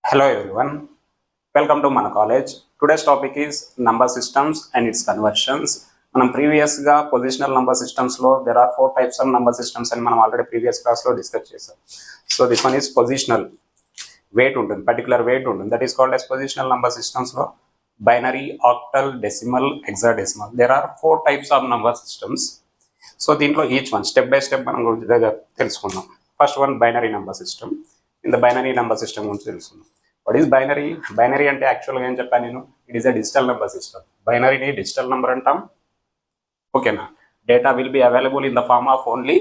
Hello everyone, welcome to మన college. Today's topic is number systems and its conversions. మనం ప్రీవియస్గా positional number సిస్టమ్స్లో there are 4 types of number systems అని మనం already previous క్లాస్లో discuss చేసాం. So this one is positional weight ఉంటుంది, particular weight ఉంటుంది, that is called as positional number సిస్టమ్స్లో binary, octal, decimal, hexadecimal. there are 4 types of number systems. సో దీంట్లో each one step by step మనం తెలుసుకుందాం. First one binary number system. In the binary number system గురించి తెలుసుకుందాం. What is binary? Binary అంటే యాక్చువల్గా ఏం చెప్పాను నేను, it is a digital number system. బైనరీని డిజిటల్ నెంబర్ అంటాం, ఓకేనా. Data will be available in the form of only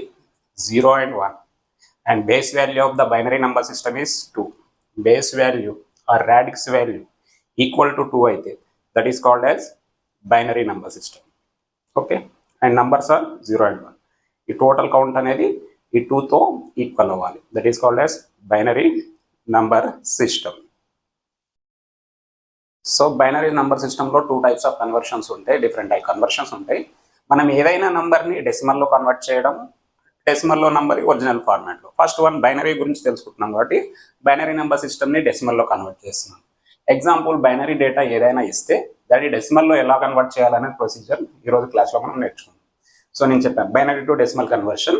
0 and 1 and base value of the binary number system is 2. Base value or radix value equal to 2 అయితే that is called as binary number system, okay. And numbers are 0 and 1. ఈ total count అనేది ఈ 2తో equal అవ్వాలి, that is called as binary number system. So binary number సిస్టంలో 2 types of conversions ఉంటాయి, different type conversions ఉంటాయి. మనం ఏదైనా నంబర్ని డెసిమల్లో కన్వర్ట్ చేయడం, డెసిమల్లో నంబర్ ఒరిజినల్ ఫార్మాట్లో. ఫస్ట్ వన్ బైనరీ గురించి తెలుసుకుంటున్నాం కాబట్టి బైనరీ నెంబర్ సిస్టమ్ని డెసిమల్లో కన్వర్ట్ చేస్తున్నాం. ఎగ్జాంపుల్, బైనరీ డేటా ఏదైనా ఇస్తే దాన్ని డెసిమల్లో ఎలా కన్వర్ట్ చేయాలనే ప్రొసీజర్ ఈరోజు క్లాస్లో మనం నేర్చుకుందాం. సో నేను చెప్పాను binary to decimal conversion.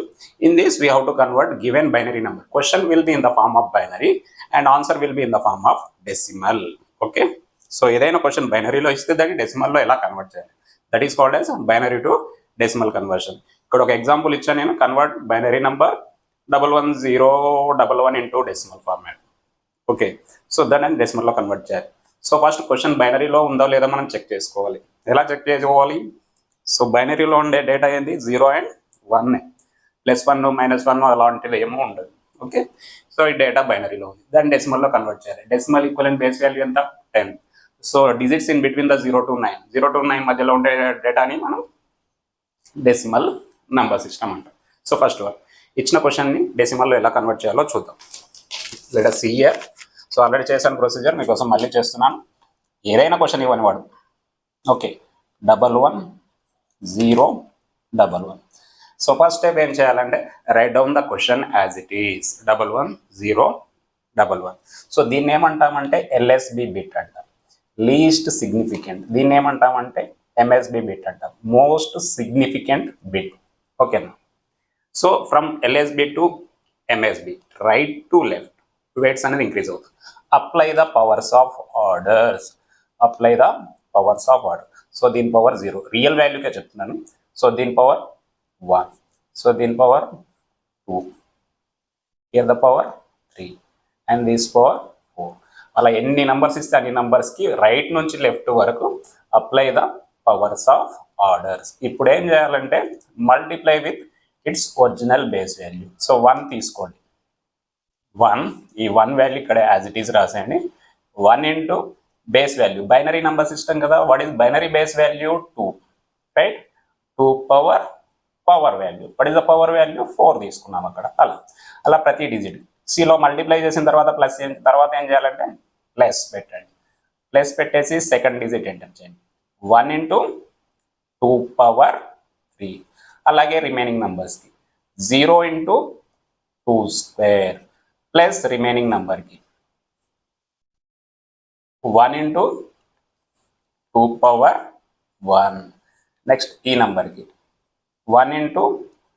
In this we have to convert given binary number. Question will be in the form of binary and answer will be in the form of decimal, okay. So ఏదైనా question బైనరీలో ఇస్తే దాన్ని డెసిమల్లో ఎలా convert చేయాలి, that is called as binary to decimal conversion. ఇక్కడ ఒక example ఇచ్చాను నేను, convert binary number 11011 into decimal format, okay. So దాన్ని డెసిమల్లో కన్వర్ట్ చేయాలి. సో ఫస్ట్ క్వశ్చన్ బైనరీలో ఉందో లేదో మనం చెక్ చేసుకోవాలి. ఎలా చెక్ చేసుకోవాలి? సో బైనరీలో ఉండే డేటా ఏంది, 0 and 1, +1 -1 అలాంటివి ఏమో ఉండదు, ఓకే. సో ఈ డేటా బైనరీలో ఉంది, దాన్ని డెసిమల్లో కన్వర్ట్ చేయాలి. డెసిమల్ ఈక్వలెంట్ బేస్ వాల్యూ ఎంత, 10. So digits in between the 0 to 9, 0 to 9 మధ్యలో ఉండే డేటాని మనం డెసిమల్ నంబర్ సిస్టమ్ అంటాం. సో ఫస్ట్ వన్ ఇచ్చిన క్వశ్చన్ని డెసిమల్లో ఎలా కన్వర్ట్ చేయాలో చూద్దాం. Let us see here. So already చేశాను ప్రొసీజర్, మీకోసం మళ్ళీ చేస్తున్నాను. ఏదైనా క్వశ్చన్ ఇవ్వని వాడు, ఓకే. 1101. సో ఫస్ట్ స్టెప్ ఏం చేయాలంటే right down the question as it is, 1101. So దీన్ని ఏమంటామంటే ఎల్ఎస్బి బిట్ అంటాం, లీస్ట్ సిగ్నిఫికెంట్. దీన్ని ఏమంటామంటే ఎంఎస్బి బిట్ అంటాం, మోస్ట్ సిగ్నిఫికెంట్ బిట్, ఓకేనా. So from LSB to MSB, right to left, weights అనేది ఇంక్రీజ్ అవుతుంది. Apply the powers of orders, apply the powers of order. So దీని పవర్ 0, రియల్ వాల్యూకే చెప్తున్నాను. So దీని power 1, so దీని power 2, here the power 3 and this power 4. అలా ఎన్ని numbers ఇస్తే అన్ని నంబర్స్కి రైట్ నుంచి లెఫ్ట్ వరకు apply the powers of orders. ఇప్పుడు ఏం చేయాలంటే multiply with its original base value. So 1 తీసుకోండి, 1, ఈ 1 వాల్యూ ఇక్కడ యాజ్ ఇట్ ఈస్ రాసేయండి. 1 into base value, binary number system కదా, what is binary base value 2, right. 2 power value, what is the power value 4 తీసుకున్నాం అక్కడ. అలా ప్రతి డిజిట్ సిలో మల్టిప్లై చేసిన తర్వాత ప్లస్ తర్వాత ఏం చేయాలంటే ప్లస్ పెట్టండి. ప్లస్ పెట్టేసి సెకండ్ డిజిట్ ఎంటర్ చేయండి, 1 ఇంటూ 2 పవర్ 3. అలాగే రిమైనింగ్ నెంబర్స్కి 0 ఇంటూ 2 స్క్వేర్ ప్లస్ రిమైనింగ్ నెంబర్కి 1 ఇంటూ 2 పవర్ 1. నెక్స్ట్ ఈ నెంబర్కి 1 ఇంటూ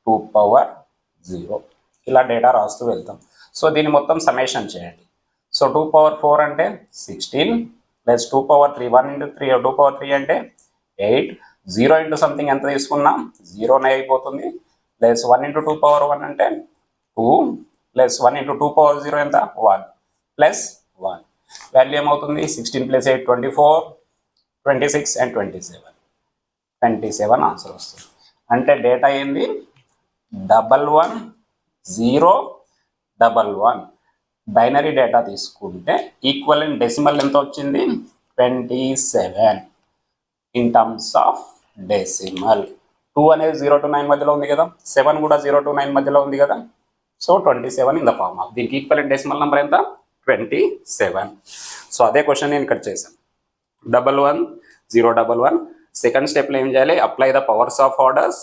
2 పవర్ 0. ఇలా డేటా రాస్తూ వెళ్తాం. సో దీన్ని మొత్తం సమేషన్ చేయండి. సో 2 పవర్ 4 అంటే 16 ప్లస్ 2 పవర్ 3, 1 ఇంటూ 3 2 పవర్ 3 అంటే 8. 0 ఇంటూ సంథింగ్ ఎంత తీసుకున్నాం, 0నే అయిపోతుంది. ప్లస్ 1 ఇంటూ 2 పవర్ 1 అంటే 2 ప్లస్ 1 ఇంటూ 2 పవర్ 0 ఎంత, 1 ప్లస్ 1. వాల్యూ ఏమవుతుంది, 16 ప్లస్ 8 24, 26 అండ్ 27 ఆన్సర్ వస్తుంది. అంటే డేటా ఏంది 110111. బైనరీ డేటా తీసుకుంటే ఈక్వలెంట్ డెసిమల్ ఎంత వచ్చింది, 27 ఇన్ టర్మ్స్ ఆఫ్ డెసిమల్. 2 అనేది 0 to 9 మధ్యలో ఉంది కదా, 7 కూడా 0 to 9 మధ్యలో ఉంది కదా. So 27 in the form of, దీనికి ఈక్వలెంట్ డెసిమల్ నెంబర్ ఎంత, 27. సో అదే క్వశ్చన్ నేను ఇక్కడ చేశాను, 1101. సెకండ్ స్టెప్లో ఏం చేయాలి, apply the powers of orders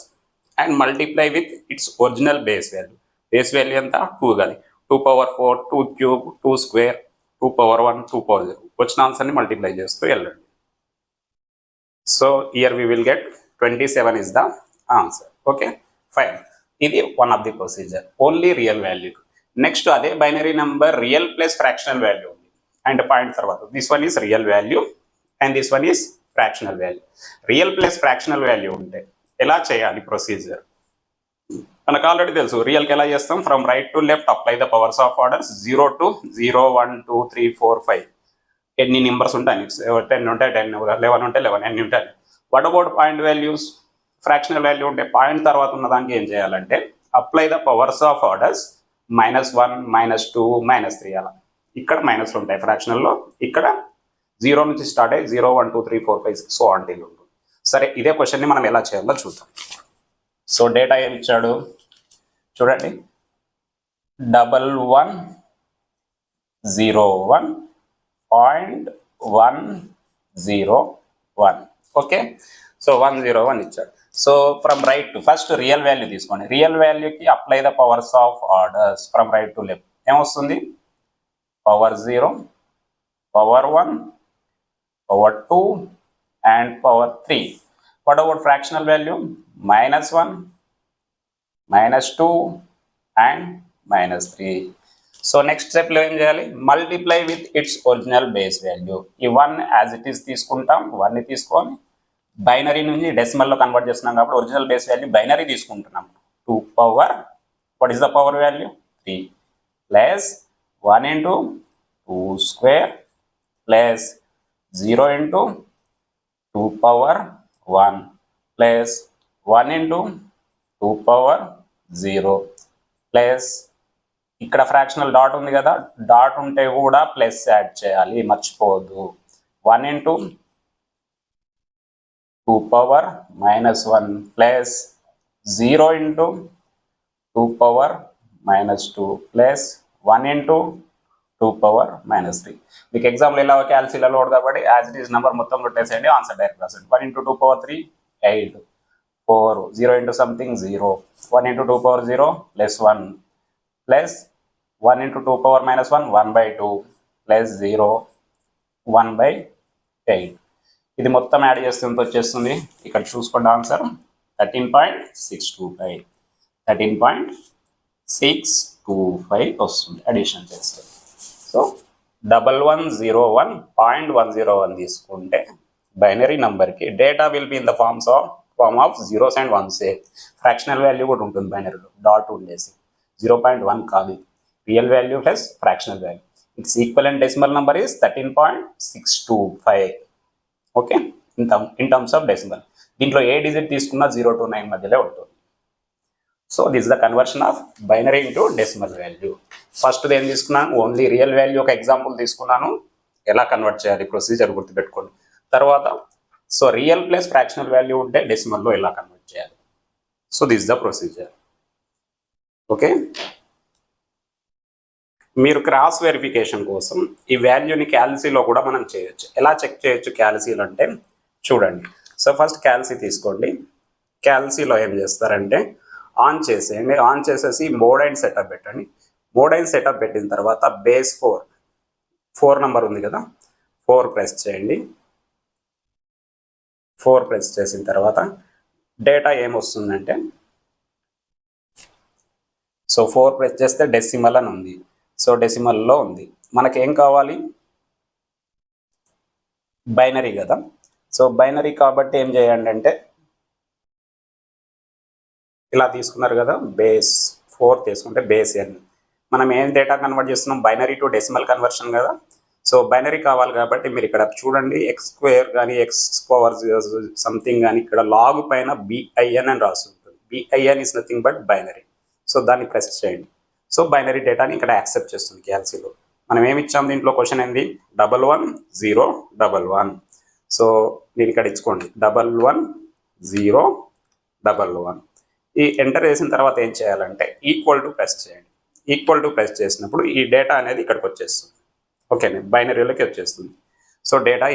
and multiply with its original base value. Base value ఎంత, 2 కానీ 2 power 4, 2 cube, 2 square, 2 power 1, 2 power 0. వచ్చిన ఆన్సర్ని మల్టిప్లై చేస్తూ వెళ్ళండి. So here we will get 27 is the answer. Okay fine. ఇది one of the procedure only real value. Next అదే binary number real plus fractional value ఉంది and point తర్వాత this one is real value and this one is fractional value. Real plus fractional value ఉంటే ఎలా చేయాలి procedure మనకు already తెలుసు. రియల్కి ఎలా చేస్తాం, from right to left apply the powers of orders 0 to 0, 1, 2, 3, 4, 5 ఎన్ని నెంబర్స్ ఉంటాయి, 10 ఉంటాయి 10, 11 ఉంటే 11 ఎన్ని ఉంటాయి. What about point values, fractional value ఉంటే పాయింట్ తర్వాత ఉన్న దానికి ఏం చేయాలంటే apply the powers of orders -1, -2, -3 అలా. ఇక్కడ మైనస్లు ఉంటాయి ఫ్రాక్షనల్లో, ఇక్కడ 0 నుంచి స్టార్ట్ అయ్యి 0, 1, 2, 3, 4, 5, 6 సో ఆన్ ఉంటుంది. సరే ఇదే క్వశ్చన్ని మనం ఎలా చేయాలో చూద్దాం. సో డేటా ఏమి ఇచ్చాడు చూడండి, 1101.101. ఓకే సో 101 ఇచ్చాడు. So from right to first real value తీసుకోండి. రియల్ వాల్యూకి apply the powers of orders from right to left ఏమొస్తుంది, power 0, power 1, power 2 and power 3. What about fractional value, -1, -2 and -3. So next స్టెప్లో ఏం చేయాలి, multiply with its original base value. ఈ 1 as it is తీసుకుంటాం, 1ని తీసుకొని binary నుంచి డెసిమల్లో convert చేస్తున్నాం కాబట్టి ఒరిజినల్ బేస్ వాల్యూ బైనరీ తీసుకుంటున్నాం. 2 power what is the power value 3 plus 1 into 2 square plus 0 into 2 power 1 plus 1 into 2 power 0 plus ఇక్కడ fractional dot ఉంది కదా, డాట్ ఉంటే కూడా ప్లస్ యాడ్ చేయాలి మర్చిపోవద్దు. 1 into 2 power -1 plus 0 into 2 power -2 plus 1 into 2 power -3. మీకు example ఎలా క్యాల్సిలలో కాబట్టి యాజ్ ఇట్ ఈస్ నెంబర్ మొత్తం కొట్టేసేయండి, answer direct రాసండి. 1 into 2 power 3 8, 4, 0 into something 0, 1 into 2 power 0 plus 1 plus 1 into 2 power -1 1/2 plus 0 1/8. ఇది మొత్తం యాడ్ చేస్తే ఎంత వచ్చేస్తుంది, ఇక్కడ చూసుకోండి ఆన్సర్ 13.625 13.625 వస్తుంది అడిషన్ చేస్తే. సో 1101.101 తీసుకుంటే బైనరీ నెంబర్కి data will be in the form of zeros and ones. Fractional value కూడా ఉంటుంది బైనరీలో, డాట్ ఉండేసి 0.1 కాదు, real value plus fractional value. Its equivalent decimal number is 13.625. Okay in terms of decimal. దీంట్లో ఏ డిజిట్ తీసుకున్నా 0 to 9 మధ్యలో ఉంటుంది. So this the conversion of binary into decimal value. First ఏం తీసుకున్నాను, ఓన్లీ రియల్ వాల్యూ ఒక ఎగ్జాంపుల్ తీసుకున్నాను, ఎలా కన్వర్ట్ చేయాలి ప్రొసీజర్ గుర్తుపెట్టుకోండి. తర్వాత so real plus fractional value ఉంటే డెసిమల్లో ఎలా కన్వర్ట్ చేయాలి. So this the procedure. Okay మీరు క్రాస్ వెరిఫికేషన్ కోసం ఈ వాల్యూని క్యాల్సీలో కూడా మనం చేయొచ్చు. ఎలా చెక్ చేయొచ్చు క్యాల్సీలో అంటే చూడండి. సో ఫస్ట్ క్యాల్సీ తీసుకోండి. క్యాల్సీలో ఏం చేస్తారంటే ఆన్ చేసేయండి, ఆన్ చేసేసి మోడ్ అండ్ సెటప్ పెట్టండి. మోడ్ అండ్ సెటప్ పెట్టిన తర్వాత బేస్ 4 నెంబర్ ఉంది కదా, 4 ప్రెస్ చేయండి. 4 ప్రెస్ చేసిన తర్వాత డేటా ఏమొస్తుందంటే, సో 4 ప్రెస్ చేస్తే డెసిమల్ అని ఉంది. సో డెసిమల్లో ఉంది. మనకేం కావాలి, బైనరీ కదా. సో బైనరీ కాబట్టి ఏం చేయండి అంటే ఇలా తీసుకున్నారు కదా, బేస్ 4 తీసుకుంటే బేస్ n. మనం ఏం డేటా కన్వర్ట్ చేస్తున్నాం, బైనరీ టు డెసిమల్ కన్వర్షన్ కదా. సో బైనరీ కావాలి కాబట్టి మీరు ఇక్కడ చూడండి, x² కానీ x⁻⁴ సంథింగ్ కానీ ఇక్కడ లాగ్ పైన BIN అని రాసి ఉంటుంది. BIN is nothing but binary. So దాన్ని ప్రెస్ చేయండి. సో బైనరీ డేటాని ఇక్కడ యాక్సెప్ట్ చేస్తుంది క్యాల్సీలో. మనం ఏమి ఇచ్చాం దీంట్లో, క్వశ్చన్ ఏంది 111011. సో నేను ఇక్కడ ఇచ్చుకోండి 111011. ఈ ఎంటర్ చేసిన తర్వాత ఏం చేయాలంటే ఈక్వల్ టు ప్రెస్ చేయండి. ఈక్వల్ టు ప్రెస్ చేసినప్పుడు ఈ డేటా అనేది ఇక్కడికి వచ్చేస్తుంది. ఓకేనే, బైనరీలోకి వచ్చేస్తుంది. సో డేటా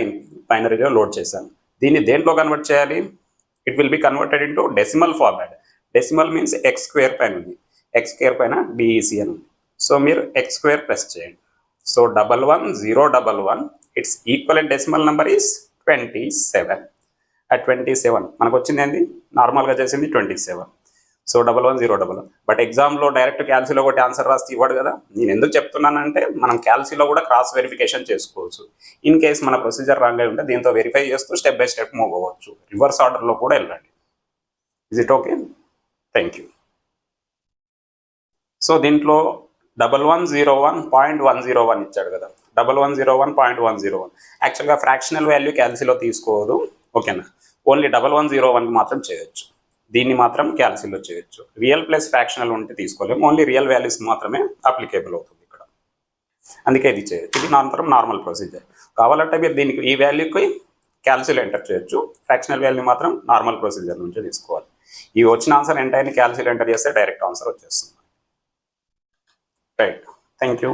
బైనరీలో లోడ్ చేశాను. దీన్ని దేంట్లో కన్వర్ట్ చేయాలి, it will be converted into decimal format. Decimal means x² పైన ఉంది, x² పైన DEC అని ఉంది. సో మీరు x² ప్రెస్ చేయండి. So 11011, its equivalent decimal number is 27. At 27 మనకు వచ్చింది ఏంది, నార్మల్గా చేసింది 27. సో 11011. బట్ ఎగ్జామ్లో డైరెక్ట్ క్యాల్సీలో ఒకటి ఆన్సర్ రాస్తే ఇవ్వడు కదా. నేను ఎందుకు చెప్తున్నానంటే మనం క్యాల్సీలో కూడా క్రాస్ వెరిఫికేషన్ చేసుకోవచ్చు. ఇన్ కేస్ మన ప్రొసీజర్ రాంగ్ అయి ఉంటే దీంతో వెరిఫై చేస్తూ స్టెప్ బై స్టెప్ మూవ్ అవ్వచ్చు. రివర్స్ ఆర్డర్లో కూడా వెళ్ళండి. Is it okay? Thank you. So దీంట్లో 1101.101 ఇచ్చాడు కదా, 1101.101 యాక్చువల్గా ఫ్రాక్షనల్ వాల్యూ క్యాల్సీలో తీసుకోదు. ఓకేనా, ఓన్లీ 1101కి మాత్రం చేయొచ్చు. దీన్ని మాత్రం క్యాల్సీలో చేయొచ్చు. రియల్ ప్లస్ ఫ్రాక్షనల్ ఉంటే తీసుకోలేము, ఓన్లీ రియల్ వాల్యూస్ మాత్రమే అప్లికేబుల్ అవుతుంది ఇక్కడ. అందుకే ఇది చేయొచ్చు. ఇది మాత్రం నార్మల్ ప్రొసీజర్. కావాలంటే మీరు దీనికి ఈ వాల్యూకి క్యాల్సీలో ఎంటర్ చేయొచ్చు. ఫ్రాక్షనల్ వాల్యూ మాత్రం నార్మల్ ప్రొసీజర్ నుంచి తీసుకోవాలి. ఈ వచ్చిన ఆన్సర్ ఎంటైర్ని క్యాల్సీలో ఎంటర్ చేస్తే డైరెక్ట్ ఆన్సర్ వచ్చేస్తుంది. Right, thank you.